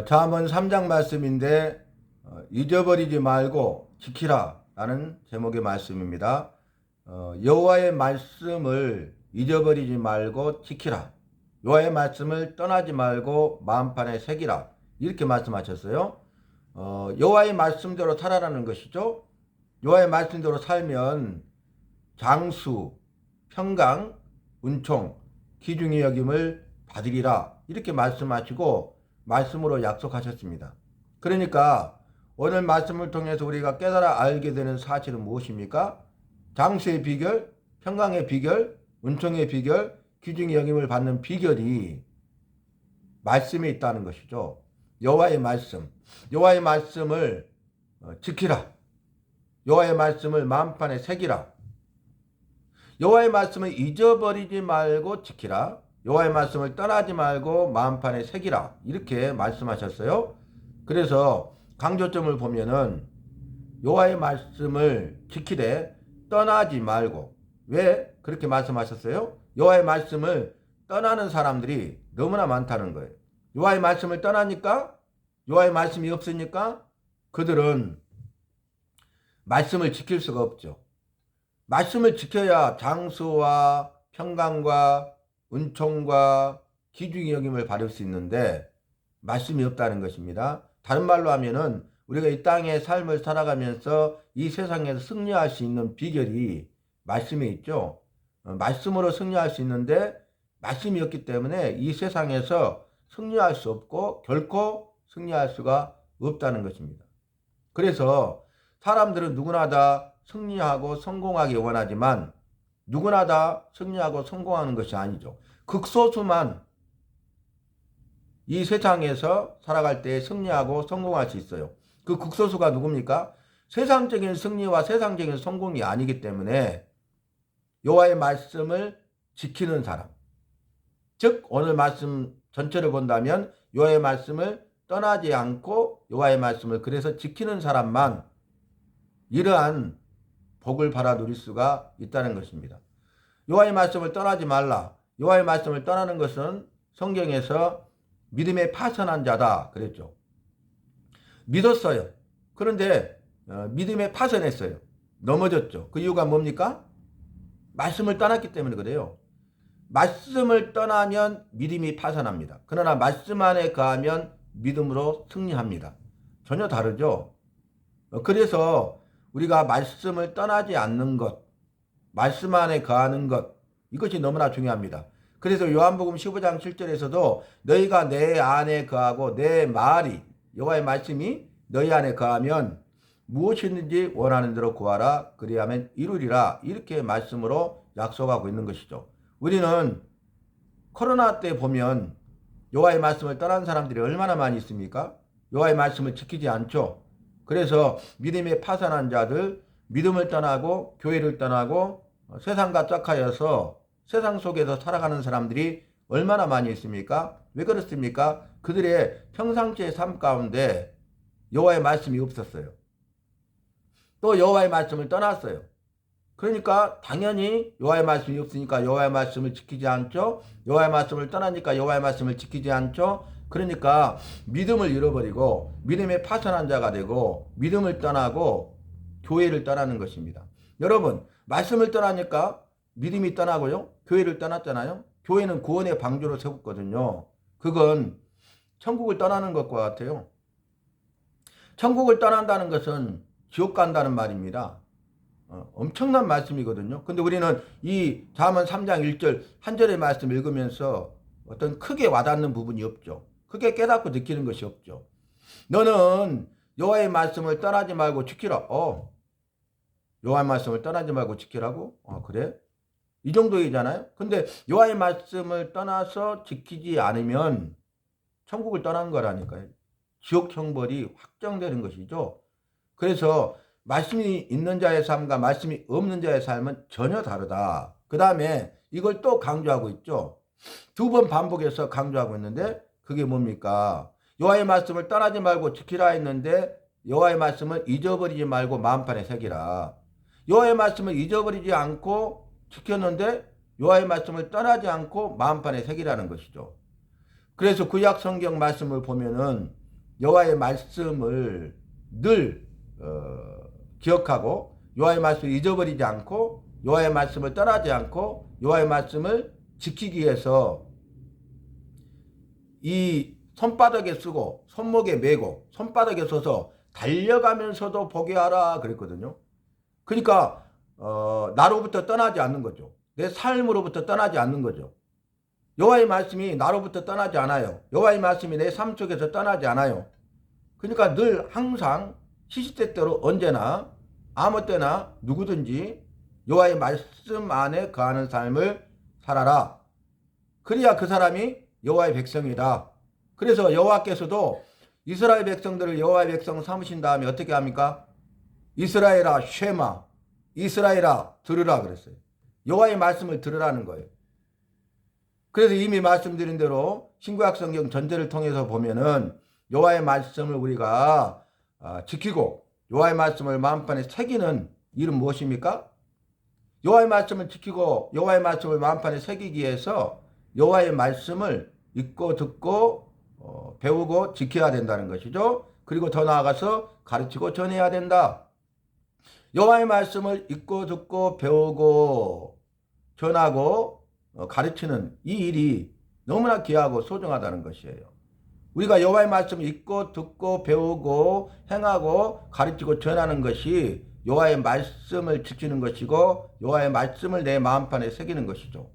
잠언 3장 말씀인데 잊어버리지 말고 지키라 라는 제목의 말씀입니다. 여호와의 말씀을 잊어버리지 말고 지키라. 여호와의 말씀을 떠나지 말고 마음판에 새기라. 이렇게 말씀하셨어요. 여호와의 말씀대로 살아라는 것이죠. 여호와의 말씀대로 살면 장수, 평강, 은총, 귀중히 여김을 받으리라. 이렇게 말씀하시고 말씀으로 약속하셨습니다. 그러니까 오늘 말씀을 통해서 우리가 깨달아 알게 되는 사실은 무엇입니까? 장수의 비결, 평강의 비결, 은총의 비결, 귀중히 여김을 받는 비결이 말씀에 있다는 것이죠. 여호와의 말씀, 여호와의 말씀을 지키라. 여호와의 말씀을 마음판에 새기라. 여호와의 말씀을 잊어버리지 말고 지키라. 여호와의 말씀을 떠나지 말고 마음판에 새기라. 이렇게 말씀하셨어요. 그래서 강조점을 보면은 여호와의 말씀을 지키되 떠나지 말고. 왜 그렇게 말씀하셨어요? 여호와의 말씀을 떠나는 사람들이 너무나 많다는 거예요. 여호와의 말씀을 떠나니까, 여호와의 말씀이 없으니까 그들은 말씀을 지킬 수가 없죠. 말씀을 지켜야 장수와 평강과 은총과 귀중히 여김을 받을 수 있는데 말씀이 없다는 것입니다. 다른 말로 하면은 우리가 이 땅의 삶을 살아가면서 이 세상에서 승리할 수 있는 비결이 말씀에 있죠. 말씀으로 승리할 수 있는데 말씀이 없기 때문에 이 세상에서 승리할 수 없고 결코 승리할 수가 없다는 것입니다. 그래서 사람들은 누구나 다 승리하고 성공하기 원하지만 누구나 다 승리하고 성공하는 것이 아니죠. 극소수만 이 세상에서 살아갈 때 승리하고 성공할 수 있어요. 그 극소수가 누굽니까? 세상적인 승리와 세상적인 성공이 아니기 때문에 여호와의 말씀을 지키는 사람, 즉 오늘 말씀 전체를 본다면 여호와의 말씀을 떠나지 않고 여호와의 말씀을 그래서 지키는 사람만 이러한 복을 받아 누릴 수가 있다는 것입니다. 여호와의 말씀을 떠나지 말라. 여호와의 말씀을 떠나는 것은 성경에서 믿음에 파선한 자다 그랬죠. 믿었어요. 그런데 믿음에 파선했어요. 넘어졌죠. 그 이유가 뭡니까? 말씀을 떠났기 때문에 그래요. 말씀을 떠나면 믿음이 파선합니다. 그러나 말씀 안에 거하면 믿음으로 승리합니다. 전혀 다르죠. 그래서 우리가 말씀을 떠나지 않는 것, 말씀 안에 거하는 것, 이것이 너무나 중요합니다. 그래서 요한복음 15장 7절에서도 너희가 내 안에 거하고 내 말이, 여호와의 말씀이 너희 안에 거하면 무엇이든지 원하는 대로 구하라. 그리하면 이루리라. 이렇게 말씀으로 약속하고 있는 것이죠. 우리는 코로나 때 보면 여호와의 말씀을 떠난 사람들이 얼마나 많이 있습니까? 여호와의 말씀을 지키지 않죠. 그래서 믿음에 파산한 자들, 믿음을 떠나고 교회를 떠나고 세상과 짝하여서 세상 속에서 살아가는 사람들이 얼마나 많이 있습니까? 왜 그렇습니까? 그들의 평상시의 삶 가운데 여호와의 말씀이 없었어요. 또 여호와의 말씀을 떠났어요. 그러니까 당연히 여호와의 말씀이 없으니까 여호와의 말씀을 지키지 않죠. 여호와의 말씀을 떠나니까 여호와의 말씀을 지키지 않죠. 그러니까 믿음을 잃어버리고 믿음에 파선한 자가 되고 믿음을 떠나고 교회를 떠나는 것입니다. 여러분, 말씀을 떠나니까 믿음이 떠나고요. 교회를 떠났잖아요. 교회는 구원의 방주로 세웠거든요. 그건 천국을 떠나는 것과 같아요. 천국을 떠난다는 것은 지옥 간다는 말입니다. 엄청난 말씀이거든요. 근데 우리는 이 잠언 3장 1절 한 절의 말씀 읽으면서 어떤 크게 와닿는 부분이 없죠. 크게 깨닫고 느끼는 것이 없죠. 너는 여호와의 말씀을 떠나지 말고 지키라. 여호와의 말씀을 떠나지 말고 지키라고? 그래? 이 정도이잖아요. 근데 여호와의 말씀을 떠나서 지키지 않으면 천국을 떠난 거라니까요. 지옥 형벌이 확정되는 것이죠. 그래서 말씀이 있는 자의 삶과 말씀이 없는 자의 삶은 전혀 다르다. 그 다음에 이걸 또 강조하고 있죠. 두 번 반복해서 강조하고 있는데 그게 뭡니까? 여호와의 말씀을 떠나지 말고 지키라 했는데 여호와의 말씀을 잊어버리지 말고 마음판에 새기라. 여호와의 말씀을 잊어버리지 않고 지켰는데 여호와의 말씀을 떠나지 않고 마음판에 새기라는 것이죠. 그래서 구약 성경 말씀을 보면은 여호와의 말씀을 늘 기억하고 여호와의 말씀을 잊어버리지 않고 여호와의 말씀을 떠나지 않고 여호와의 말씀을 지키기 위해서 이 손바닥에 쓰고 손목에 메고 손바닥에 써서 달려가면서도 보게 하라 그랬거든요. 그러니까 나로부터 떠나지 않는 거죠. 내 삶으로부터 떠나지 않는 거죠. 여호와의 말씀이 나로부터 떠나지 않아요. 여호와의 말씀이 내 삶 속에서 떠나지 않아요. 그러니까 늘 항상 시시때때로 언제나 아무 때나 누구든지 여호와의 말씀 안에 거하는 삶을 살아라. 그래야 그 사람이 여호와의 백성이다. 그래서 여호와께서도 이스라엘 백성들을 여호와의 백성 삼으신 다음에 어떻게 합니까? 이스라엘아 쉐마, 이스라엘아 들으라 그랬어요. 여호와의 말씀을 들으라는 거예요. 그래서 이미 말씀드린 대로 신구약 성경 전체를 통해서 보면은 여호와의 말씀을 우리가 지키고 여호와의 말씀을 마음판에 새기는 일은 무엇입니까? 여호와의 말씀을 지키고 여호와의 말씀을 마음판에 새기기 위해서 여호와의 말씀을 읽고 듣고 배우고 지켜야 된다는 것이죠. 그리고 더 나아가서 가르치고 전해야 된다. 여호와의 말씀을 읽고 듣고 배우고 전하고 가르치는 이 일이 너무나 귀하고 소중하다는 것이에요. 우리가 여호와의 말씀을 읽고 듣고 배우고 행하고 가르치고 전하는 것이 여호와의 말씀을 지키는 것이고 여호와의 말씀을 내 마음판에 새기는 것이죠.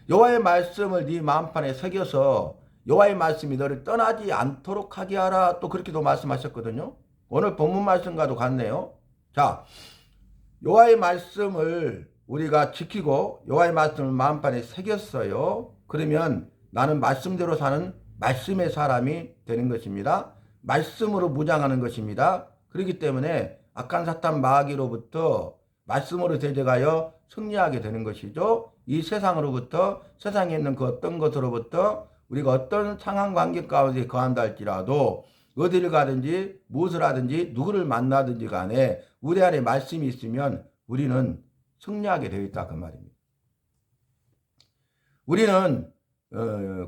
여호와의 말씀을 네 마음판에 새겨서 여호와의 말씀이 너를 떠나지 않도록 하게 하라. 또 그렇게도 말씀하셨거든요. 오늘 본문 말씀과도 같네요. 자, 여호와의 말씀을 우리가 지키고 여호와의 말씀을 마음판에 새겼어요. 그러면 나는 말씀대로 사는 말씀의 사람이 되는 것입니다. 말씀으로 무장하는 것입니다. 그렇기 때문에 악한 사탄 마귀로부터 말씀으로 대적하여 승리하게 되는 것이죠. 이 세상으로부터 세상에 있는 그 어떤 것으로부터 우리가 어떤 상황 관계 가운데 거한다 할지라도 어디를 가든지 무엇을 하든지 누구를 만나든지 간에 우리 안에 말씀이 있으면 우리는 승리하게 되어 있다 그 말입니다. 우리는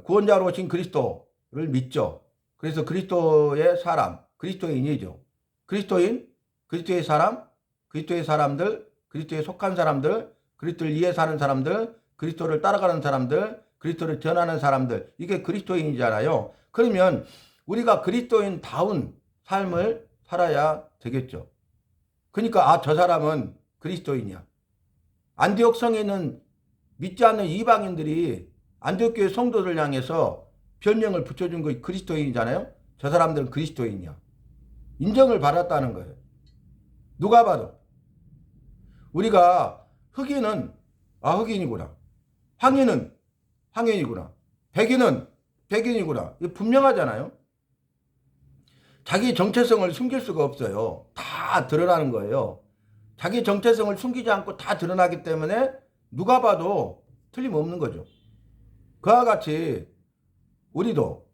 구원자로 오신 그리스도를 믿죠. 그래서 그리스도의 사람, 그리스도인이죠. 그리스도인, 그리스도의 사람, 그리스도의 사람들, 그리스도에 속한 사람들, 그리스도를 위해 사는 사람들, 그리스도를 따라가는 사람들, 그리스도를 전하는 사람들, 이게 그리스도인이잖아요. 그러면 우리가 그리스도인다운 삶을 살아야 되겠죠. 그러니까 저 사람은 그리스도인이야. 안디옥 성에 있는 믿지 않는 이방인들이 안디옥 교회 성도들 향해서 별명을 붙여준 거 그리스도인이잖아요. 저 사람들은 그리스도인이야. 인정을 받았다는 거예요. 누가 봐도. 우리가 흑인은 흑인이구나. 황인은 황인이구나. 백인은 백인이구나. 이거 분명하잖아요. 자기 정체성을 숨길 수가 없어요. 다 드러나는 거예요. 자기 정체성을 숨기지 않고 다 드러나기 때문에 누가 봐도 틀림없는 거죠. 그와 같이 우리도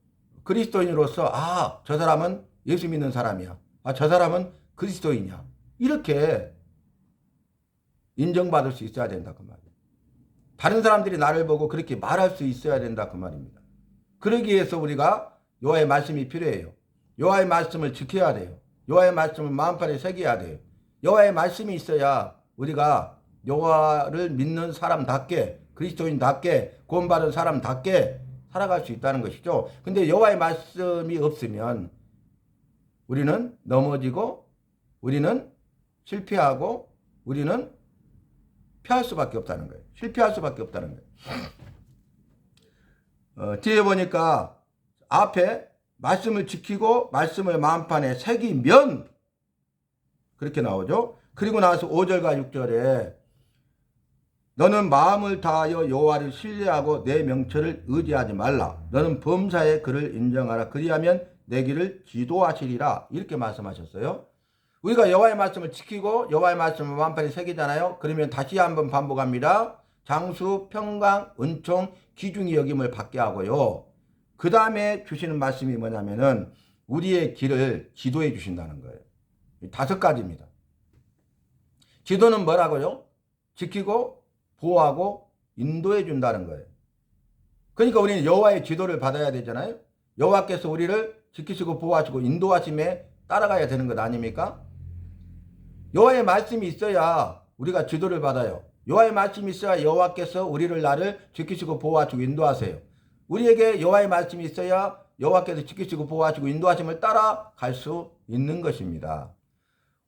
그리스도인으로서 저 사람은 예수 믿는 사람이야. 저 사람은 그리스도인이야. 이렇게 인정받을 수 있어야 된다 그 말이에요. 다른 사람들이 나를 보고 그렇게 말할 수 있어야 된다 그 말입니다. 그러기 위해서 우리가 여호와의 말씀이 필요해요. 여호와의 말씀을 지켜야 돼요. 여호와의 말씀을 마음판에 새겨야 돼요. 여호와의 말씀이 있어야 우리가 여호와를 믿는 사람답게 그리스도인답게 구원받은 사람답게 살아갈 수 있다는 것이죠. 근데 여호와의 말씀이 없으면 우리는 넘어지고 우리는 실패하고 우리는 피할 수밖에 없다는 거예요. 실패할 수밖에 없다는 거예요. 뒤에 보니까 앞에 말씀을 지키고 말씀을 마음판에 새기면 그렇게 나오죠. 그리고 나서 5절과 6절에 너는 마음을 다하여 여호와를 신뢰하고 내 명철을 의지하지 말라. 너는 범사에 그를 인정하라. 그리하면 내 길을 지도하시리라. 이렇게 말씀하셨어요. 우리가 여호와의 말씀을 지키고 여호와의 말씀을 마음판에 새기잖아요. 그러면 다시 한번 반복합니다. 장수, 평강, 은총, 귀중히 여김을 받게 하고요. 그 다음에 주시는 말씀이 뭐냐면은 우리의 길을 지도해 주신다는 거예요. 5가지입니다. 지도는 뭐라고요? 지키고 보호하고 인도해 준다는 거예요. 그러니까 우리는 여호와의 지도를 받아야 되잖아요. 여호와께서 우리를 지키시고 보호하시고 인도하심에 따라가야 되는 것 아닙니까? 여호와의 말씀이 있어야 우리가 지도를 받아요. 여호와의 말씀이 있어야 여호와께서 우리를 나를 지키시고 보호하시고 인도하세요. 우리에게 여호와의 말씀이 있어야 여호와께서 지키시고 보호하시고 인도하심을 따라갈 수 있는 것입니다.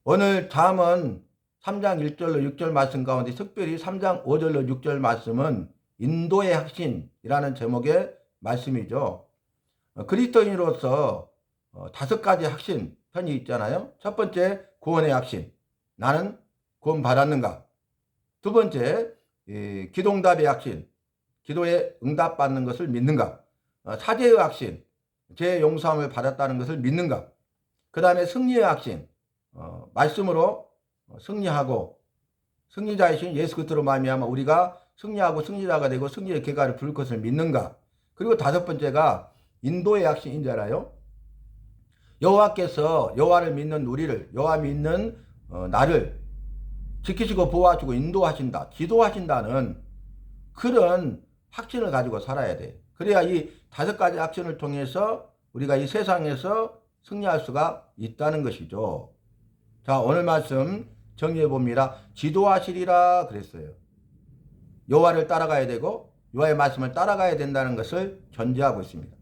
오늘 잠언 3장 1절로 6절 말씀 가운데 특별히 3장 5절로 6절 말씀은 인도의 확신이라는 제목의 말씀이죠. 그리스도인으로서 5가지 확신 편이 있잖아요. 첫 번째, 구원의 확신. 나는 구원 받았는가? 두 번째, 기도응답의 확신. 기도에 응답받는 것을 믿는가? 사죄의 확신. 죄 용서함을 받았다는 것을 믿는가? 그 다음에 승리의 확신. 말씀으로 승리하고 승리자이신 예수 그리스도로 말미암아 우리가 승리하고 승리자가 되고 승리의 계가를 부를 것을 믿는가? 그리고 5번째가 인도의 확신인 줄 알아요? 여호와께서 여호와를 믿는 우리를, 여호와 믿는 나를 지키시고 보호하시고 인도하신다, 기도하신다는 그런 확신을 가지고 살아야 돼. 그래야 이 5가지 확신을 통해서 우리가 이 세상에서 승리할 수가 있다는 것이죠. 자, 오늘 말씀 정리해 봅니다. 지도하시리라 그랬어요. 여호와를 따라가야 되고 여호와의 말씀을 따라가야 된다는 것을 전제하고 있습니다.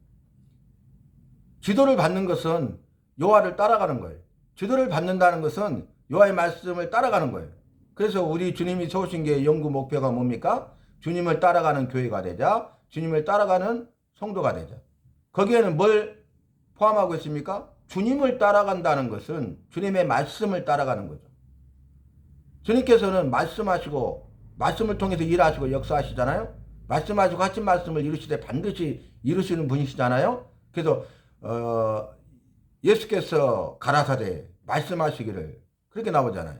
지도를 받는 것은 여호와를 따라가는 거예요. 지도를 받는다는 것은 여호와의 말씀을 따라가는 거예요. 그래서 우리 주님이 세우신 게 연구 목표가 뭡니까? 주님을 따라가는 교회가 되자, 주님을 따라가는 성도가 되자. 거기에는 뭘 포함하고 있습니까? 주님을 따라간다는 것은 주님의 말씀을 따라가는 거죠. 주님께서는 말씀하시고 말씀을 통해서 일하시고 역사하시잖아요. 말씀하시고 하신 말씀을 이루시되 반드시 이루시는 분이시잖아요. 그래서 예수께서 가라사대 말씀하시기를 그렇게 나오잖아요.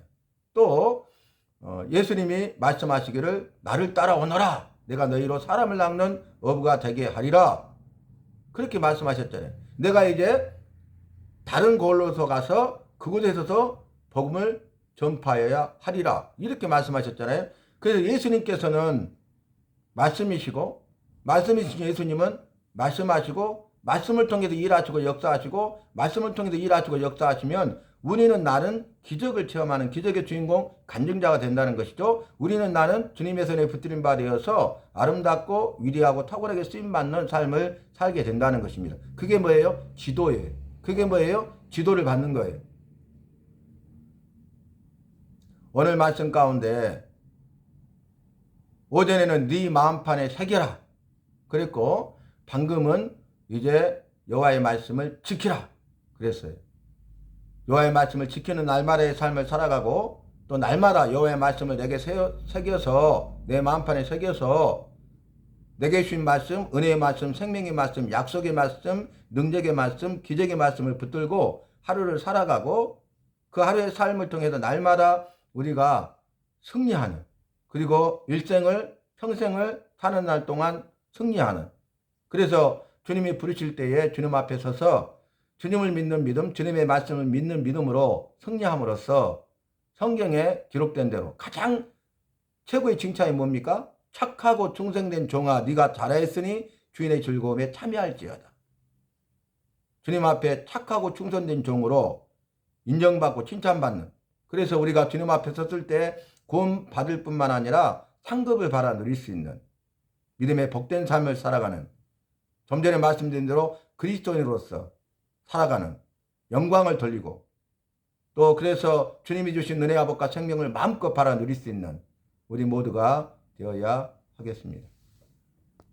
또 예수님이 말씀하시기를 나를 따라오너라 내가 너희로 사람을 낚는 어부가 되게 하리라 그렇게 말씀하셨잖아요. 내가 이제 다른 곳으로 가서 그곳에서도 복음을 전파해야 하리라 이렇게 말씀하셨잖아요. 그래서 예수님께서는 말씀이시고 말씀이신 예수님은 말씀하시고 말씀을 통해서 일하시고 역사하시고 말씀을 통해서 일하시고 역사하시면 우리는 나는 기적을 체험하는 기적의 주인공 간증자가 된다는 것이죠. 우리는 나는 주님의 손에 붙들린 바 되어서 아름답고 위대하고 탁월하게 쓰임받는 삶을 살게 된다는 것입니다. 그게 뭐예요? 지도예요. 그게 뭐예요? 지도를 받는 거예요. 오늘 말씀 가운데 오전에는 네 마음판에 새겨라 그랬고 방금은 이제 여호와의 말씀을 지키라 그랬어요. 여호와의 말씀을 지키는 날마다의 삶을 살아가고 또 날마다 여호와의 말씀을 내게 새겨서 내 마음판에 새겨서 내게 주신 말씀, 은혜의 말씀, 생명의 말씀, 약속의 말씀, 능력의 말씀, 기적의 말씀을 붙들고 하루를 살아가고 그 하루의 삶을 통해서 날마다 우리가 승리하는 그리고 일생을 평생을 사는 날 동안 승리하는 그래서 주님이 부르실 때에 주님 앞에 서서 주님을 믿는 믿음, 주님의 말씀을 믿는 믿음으로 승리함으로써 성경에 기록된 대로 가장 최고의 칭찬이 뭡니까? 착하고 충성된 종아 네가 잘하였으니 주인의 즐거움에 참여할지어다. 주님 앞에 착하고 충성된 종으로 인정받고 칭찬받는 그래서 우리가 주님 앞에 섰을 때 구원 받을 뿐만 아니라 상급을 받아 누릴 수 있는 믿음의 복된 삶을 살아가는 좀 전에 말씀드린 대로 그리스도인으로서 살아가는 영광을 돌리고 또 그래서 주님이 주신 은혜와 복과 생명을 마음껏 받아 누릴 수 있는 우리 모두가 되어야 하겠습니다.